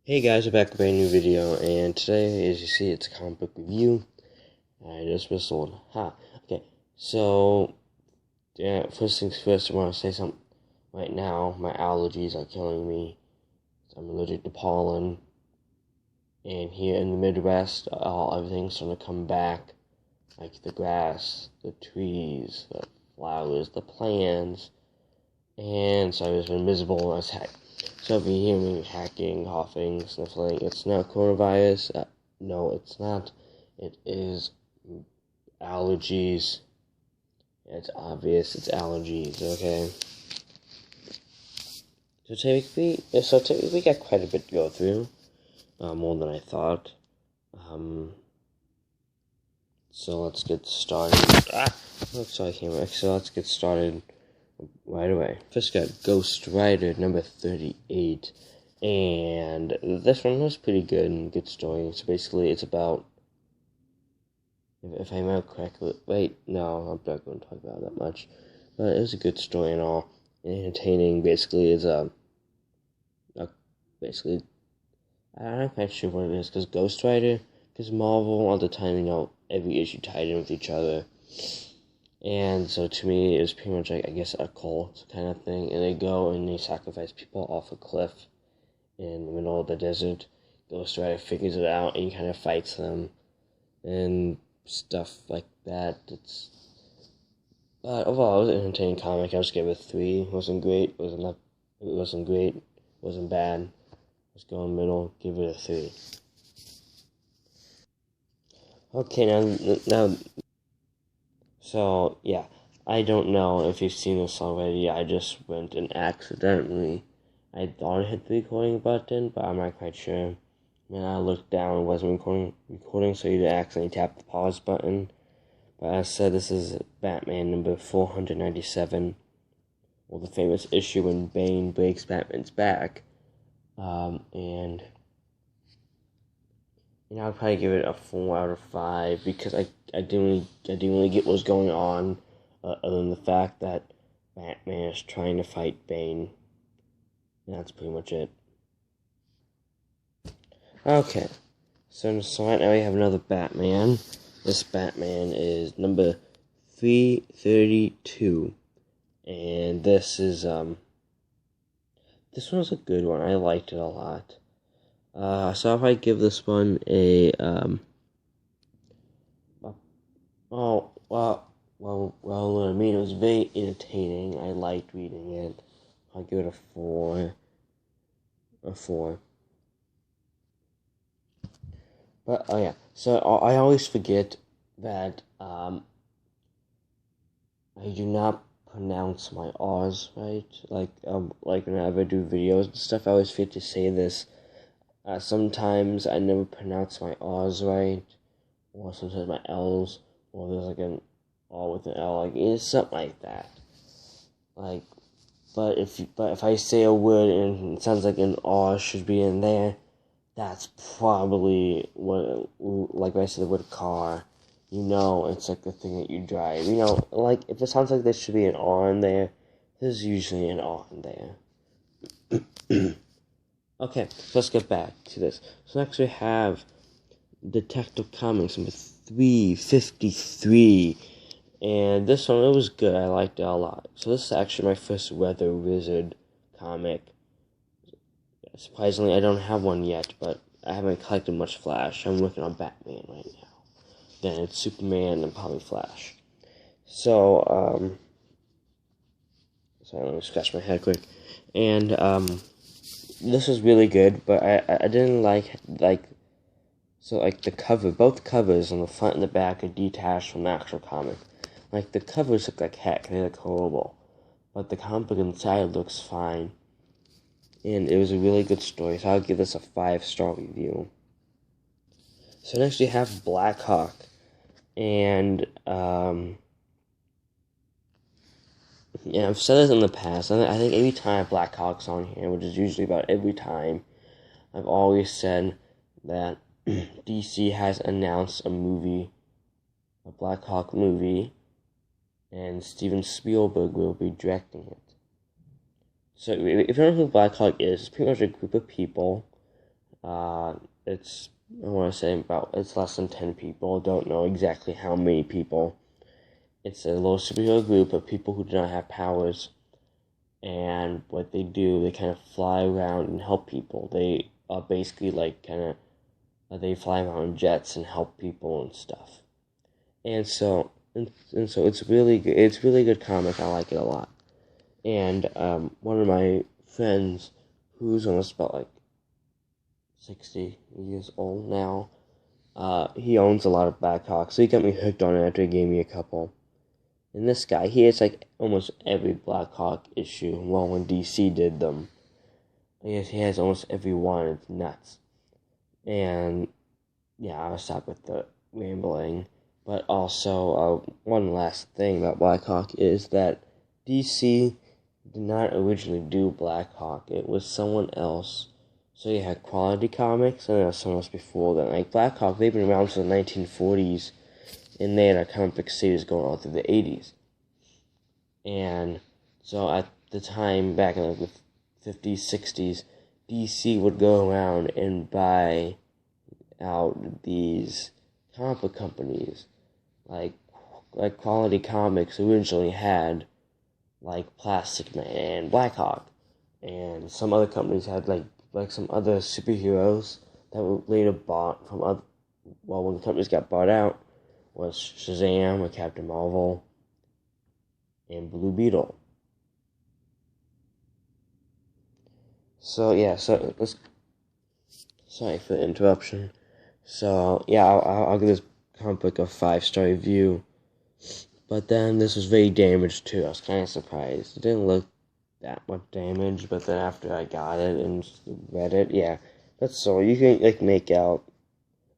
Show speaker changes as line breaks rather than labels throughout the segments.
Hey guys, we're back with a brand new video, and today, as you see, it's a comic book review. I just whistled. Okay, so, yeah, first things first, I want to say something. Right now, my allergies are killing me. I'm allergic to pollen, and here in the Midwest, everything's starting to come back. Like the grass, the trees, the flowers, the plants, and so I've just been miserable as heck. So if you hear me hacking, coughing, sniffling, it's not coronavirus. No, it's not. It is allergies. It's obvious. It's allergies. Okay. So we got quite a bit to go through, more than I thought. So let's get started. Sorry, camera. So let's get started right away. First got Ghost Rider number 38. And this one was pretty good and good story. So basically, it's about, if I remember correctly, wait, no, I'm not going to talk about it that much. But it was a good story and all, entertaining. Basically, it's basically, I'm not quite sure what it is, because Ghost Rider, because Marvel all the time, every issue tied in with each other. And so to me, it was pretty much like, I guess, a cult kind of thing. And they go and they sacrifice people off a cliff in the middle of the desert. Ghost Rider figures it out and he kind of fights them and stuff like that. But overall, it was an entertaining comic. I just gave it a 3. It wasn't great. Wasn't great. Wasn't bad. Let's go in the middle. Give it a 3. Okay, now. So yeah, I don't know if you've seen this already. I just went and accidentally. I thought I hit the recording button, but I'm not quite sure. When I looked down, it wasn't recording, so you accidentally tap the pause button. But as I said, this is Batman number 497, or the famous issue when Bane breaks Batman's back. And I'd probably give it a 4 out of 5 because I didn't really get what's going on, other than the fact that Batman is trying to fight Bane. And that's pretty much it. Okay, so right now we have another Batman. This Batman is number 332, and this one's a good one. I liked it a lot. So if I give this one a I mean, it was very entertaining. I liked reading it. I'll give it a 4. A 4. But, oh yeah, so I always forget that, I do not pronounce my R's right. Like whenever I do videos and stuff, I always forget to say this. Sometimes I never pronounce my R's right, or sometimes my L's, or there's like an R with an L, like, it's something like that. Like, but if I say a word and it sounds like an R should be in there, that's probably what, like when I say the word car, it's like the thing that you drive. Like if it sounds like there should be an R in there, there's usually an R in there. Okay, so let's get back to this. So next we have Detective Comics number 353. And this one, it was good. I liked it a lot. So this is actually my first Weather Wizard comic. Surprisingly, I don't have one yet, but I haven't collected much Flash. I'm working on Batman right now. Then it's Superman and probably Flash. So, sorry, let me scratch my head quick. And, this was really good, but I didn't like, so, the cover, both covers on the front and the back are detached from the actual comic. Like, the covers look like heck, they look horrible. But the comic book inside looks fine. And it was a really good story, so I'll give this a 5-star review. So next we have Blackhawk. And, yeah, I've said this in the past. I think every time Blackhawk's on here, which is usually about every time, I've always said that DC has announced a Blackhawk movie, and Steven Spielberg will be directing it. So if you don't know who Blackhawk is, it's pretty much a group of people. It's, I want to say it's less than 10 people. Don't know exactly how many people. It's a little superhero group of people who do not have powers. And what they do, they kind of fly around and help people. They are basically they fly around in jets and help people and stuff. And so it's really good. It's really good comic. I like it a lot. And one of my friends, who's almost about 60 years old now, he owns a lot of Blackhawks, so he got me hooked on it after he gave me a couple. And this guy, he has almost every Blackhawk issue. Well, when DC did them, I guess he has almost every one. It's nuts. And yeah, I'll stop with the rambling. But also, one last thing about Blackhawk is that DC did not originally do Blackhawk. It was someone else. So you had Quality Comics, and there was someone else before that. Blackhawk, they've been around since the 1940s, and they had a comic book series going on through the 80s. And so at the time, back in the 50s, 60s, DC would go around and buy out these comic book companies. Like Quality Comics originally had Plastic Man and Blackhawk, and some other companies had some other superheroes that were later bought from other. Well, when the companies got bought out, was Shazam or Captain Marvel and Blue Beetle. So yeah, sorry for the interruption. So yeah, I'll give this comic book a 5-star review. But then this was very damaged too. I was kind of surprised. It didn't look that much damage, but then after I got it and read it, yeah, that's so you can make out.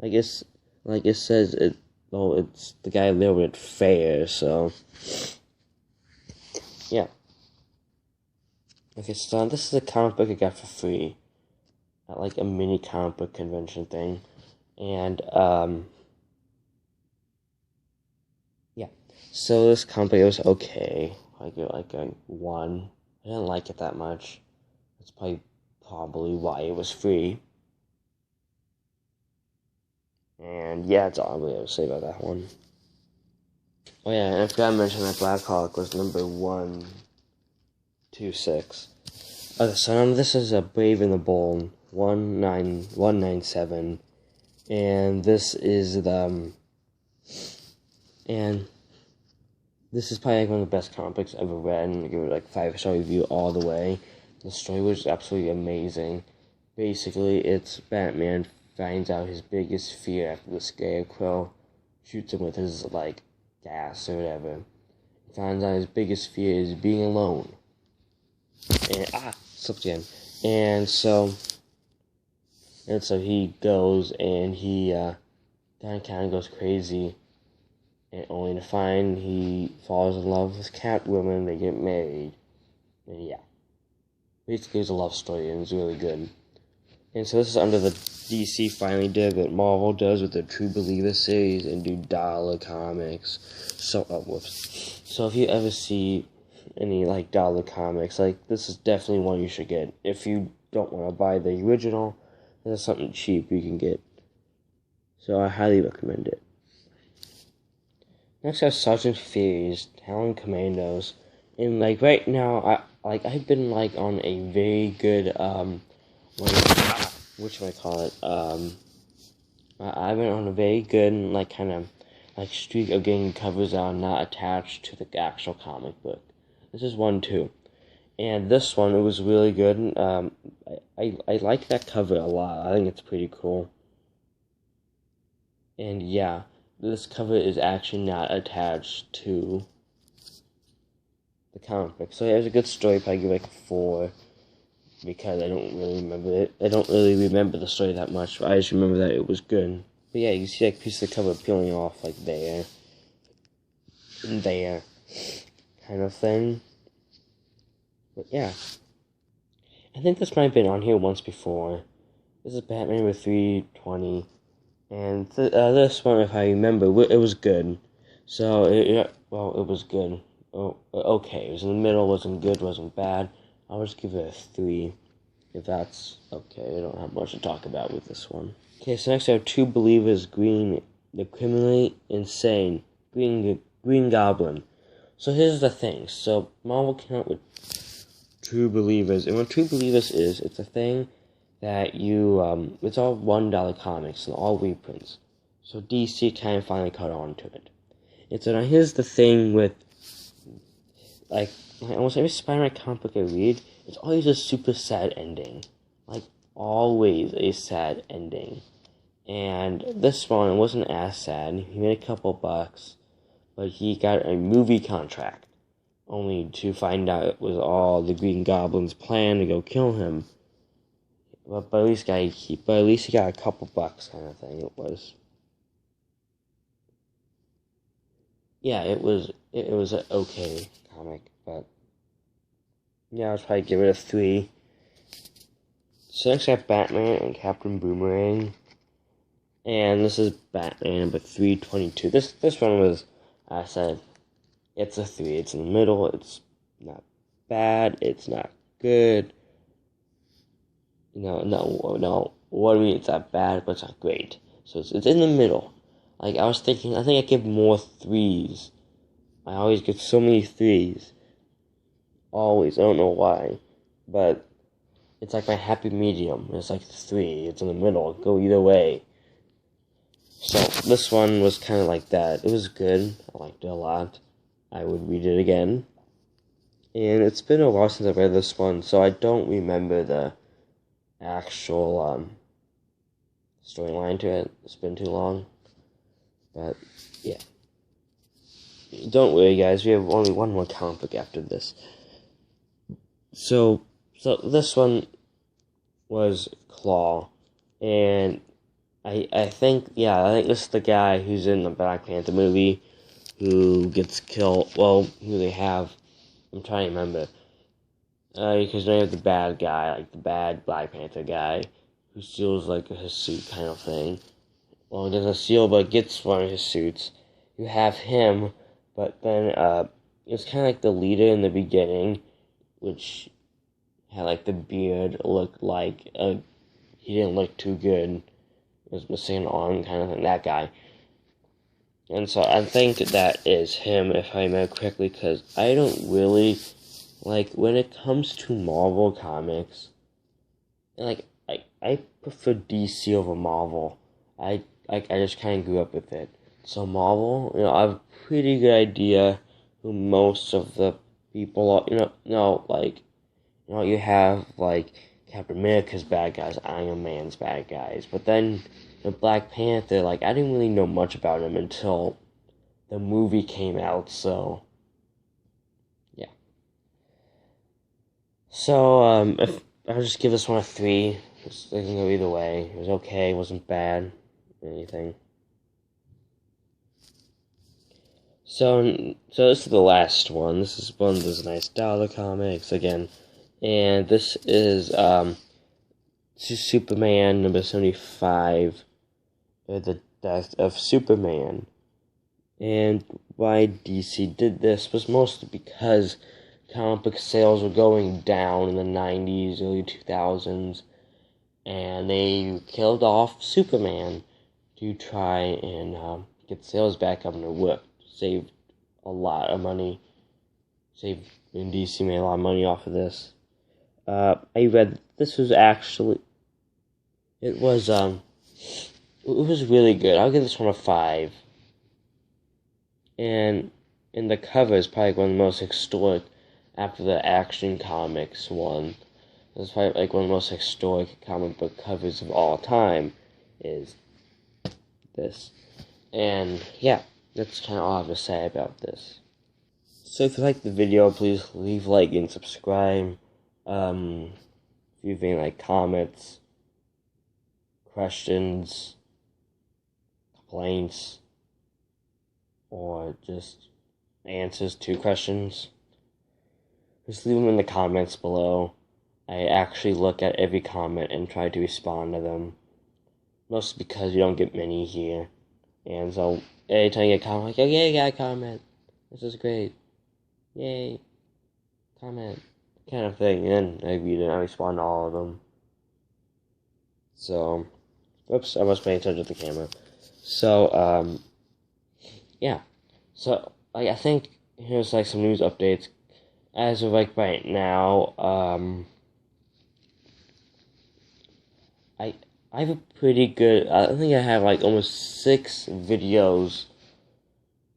I guess it says it. Well, it's the guy labeled it fair, so yeah. Okay, so this is a comic book I got for free at a mini comic book convention thing, and yeah. So this comic book was okay. I give it a 1. I didn't like it that much. That's probably why it was free. And yeah, that's all I really have to say about that one. Oh yeah, and I forgot to mention that Blackhawk was number 126. Okay, so this is a Brave and the Bold 197, and this is this is probably one of the best comic books I've ever read, and I give it 5-star review all the way. The story was absolutely amazing. Basically, it's Batman finds out his biggest fear after the Scarecrow shoots him with his gas or whatever. He finds out his biggest fear is being alone. And slipped again. And so he goes and he kind of goes crazy, and only to find he falls in love with Catwoman. They get married, and yeah, basically it's a love story, and it's really good. And so this is under the DC finally did what Marvel does with the True Believer series and do Dollar Comics. So whoops. So if you ever see any Dollar Comics, this is definitely one you should get. If you don't want to buy the original, there's something cheap you can get. So I highly recommend it. Next I have Sergeant Fury's Talon Commandos. And right now I've been on a very good whatchamacallit, I've been on a very good streak of getting covers that are not attached to the actual comic book. This is one too. And this one, it was really good. I like that cover a lot. I think it's pretty cool. And yeah, this cover is actually not attached to the comic book. So yeah, it was a good story. Probably give a 4 because I don't really remember it. I don't really remember the story that much. But I just remember that it was good. But yeah, you see a piece of the cover peeling off there, and there, kind of thing. But yeah, I think this might have been on here once before. This is Batman with 320, and this one, if I remember, it was good. So it was good. Oh, okay. It was in the middle. Wasn't good. Wasn't bad. I'll just give it a 3. If that's okay, I don't have much to talk about with this one. Okay, so next I have Two Believers Green, the criminally insane Green Goblin. So here's the thing. So Marvel came out with True Believers, and what True Believers is, it's a thing that it's all $1 comics and all reprints. So DC kind of finally caught on to it. And so now here's the thing with, like almost every Spider-Man comic book I read, it's always a super sad ending. Like, always a sad ending. And this one wasn't as sad. He made a couple bucks, but he got a movie contract, only to find out it was all the Green Goblin's plan to go kill him. But at least he got a couple bucks, kind of thing. It was. Yeah, it was an okay comic, but yeah, I'll probably give it a 3. So next I have Batman and Captain Boomerang, and this is Batman number 322. This one was, I said, it's a 3. It's in the middle. It's not bad. It's not good. No. What do I mean? It's not bad, but it's not great. So it's in the middle. Like, I was thinking, I think I give more 3s. I always get so many 3s. Always. I don't know why. But it's like my happy medium. It's like 3. It's in the middle. Go either way. So this one was kind of like that. It was good. I liked it a lot. I would read it again. And it's been a while since I read this one, so I don't remember the actual storyline to it. It's been too long. But, yeah. Don't worry, guys. We have only one more comic book after this. So this one was Claw. And I think this is the guy who's in the Black Panther movie who gets killed. Well, who they have. I'm trying to remember. Because they have the bad guy, like the bad Black Panther guy, who steals, like, his suit kind of thing. Well, he doesn't steal, but gets one of his suits. You have him, but then, it's kind of like the leader in the beginning, which had, like, the beard looked like, he didn't look too good. He was missing an arm, kind of thing, that guy. And so I think that is him, if I remember correctly, because I don't really, like, when it comes to Marvel comics, like, I prefer DC over Marvel. I just kind of grew up with it. So Marvel, I have a pretty good idea who most of the people are, you have, like, Captain America's bad guys, Iron Man's bad guys, but then the Black Panther, like, I didn't really know much about him until the movie came out, so, yeah. So, if I'll just give this one a 3. It can go either way. It was okay, it wasn't bad, or anything. So this is the last one. This is one of those nice dollar comics, again. And this is, Superman number 75, The Death of Superman. And why DC did this was mostly because comic book sales were going down in the 90s, early 2000s, and they killed off Superman to try and get sales back up, and it worked. Saved a lot of money. And DC made a lot of money off of this. I read this was actually, it was really good. I'll give this one a 5. And the cover is probably one of the most historic after the Action Comics one. It's probably like one of the most historic comic book covers of all time is this. And yeah, that's kind of all I have to say about this. So if you like the video, please leave a like and subscribe. If you have any comments, questions, complaints, or just answers to questions, just leave them in the comments below. I actually look at every comment and try to respond to them. Mostly because you don't get many here. And so, anytime you get a comment, like, oh yeah, you got a comment. This is great. Yay. Comment. Kind of thing. And I read it and I respond to all of them. So, whoops, I was paying attention to the camera. So, yeah. So, like, I think here's, like, some news updates. As of, like, right now, I have a pretty good, I think I have, like, almost 6 videos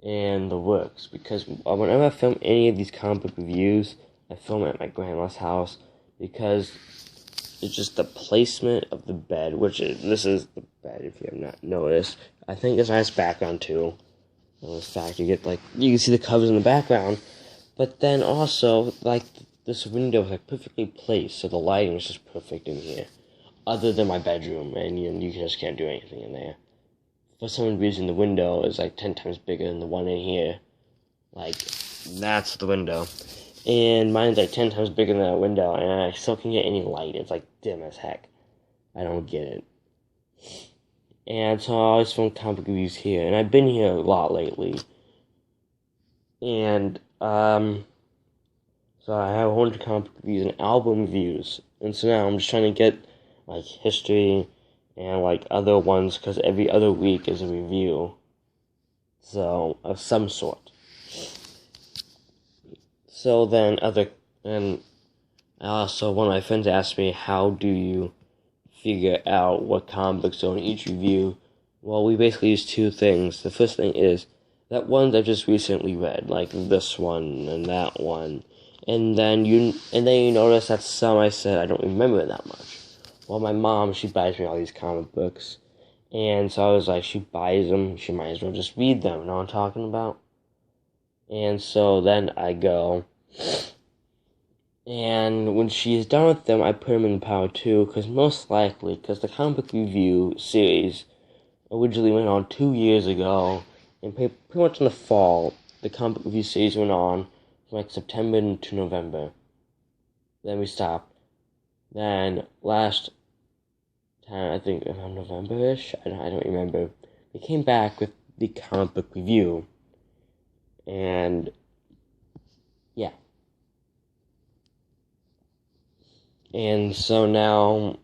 in the works, because whenever I film any of these comic book reviews, I film it at my grandma's house, because it's just the placement of the bed, this is the bed, if you have not noticed. I think it's a nice background, too. In fact, you can see the covers in the background, but then also, like, this window is, like, perfectly placed, so the lighting is just perfect in here. Other than my bedroom, and you just can't do anything in there. For some reason, the window is, like, 10 times bigger than the one in here. Like, that's the window. And mine's, like, 10 times bigger than that window, and I still can't get any light. It's, like, dim as heck. I don't get it. And so I always film comic reviews here, and I've been here a lot lately. And, so I have 100 comic reviews and album reviews. And so now I'm just trying to get, like, history and, like, other ones, because every other week is a review. So, of some sort. So then and also one of my friends asked me, how do you figure out what comic books are in each review? Well, we basically use 2 things. The first thing is that ones I've just recently read, like this one and that one. And then you notice that some I said I don't remember that much. Well, my mom, she buys me all these comic books. And so I was like, she buys them, she might as well just read them, you know what I'm talking about? And so then I go, and when she's done with them, I put them in the pile too, because the comic book review series originally went on 2 years ago, and pretty much in the fall, the comic book review series went on from like September to November. Then we stopped. Then last time, I think around November-ish, I don't remember, we came back with the comic book review, and yeah. And so now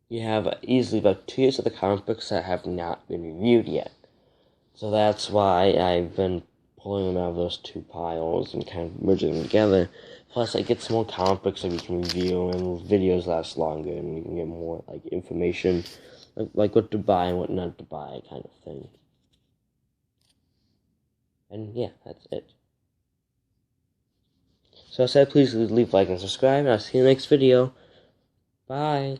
you have easily about 2 years of the comic books that have not been reviewed yet. So that's why I've been pulling them out of those 2 piles and kind of merging them together. Plus, I get some more comic books that we can review, and videos last longer, and we can get more, like, information, like what to buy and what not to buy, kind of thing. And yeah, that's it. So I said, please leave a like and subscribe, and I'll see you in the next video. Bye.